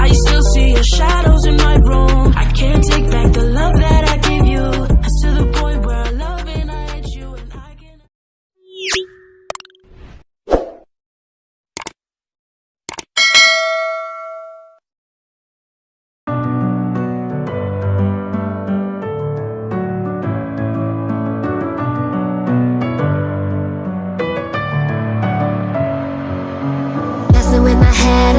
I still see your shadows in my room. I can't take back the love that I gave you. It's to the point where I love and I hate you, and I can't. Messing with my head,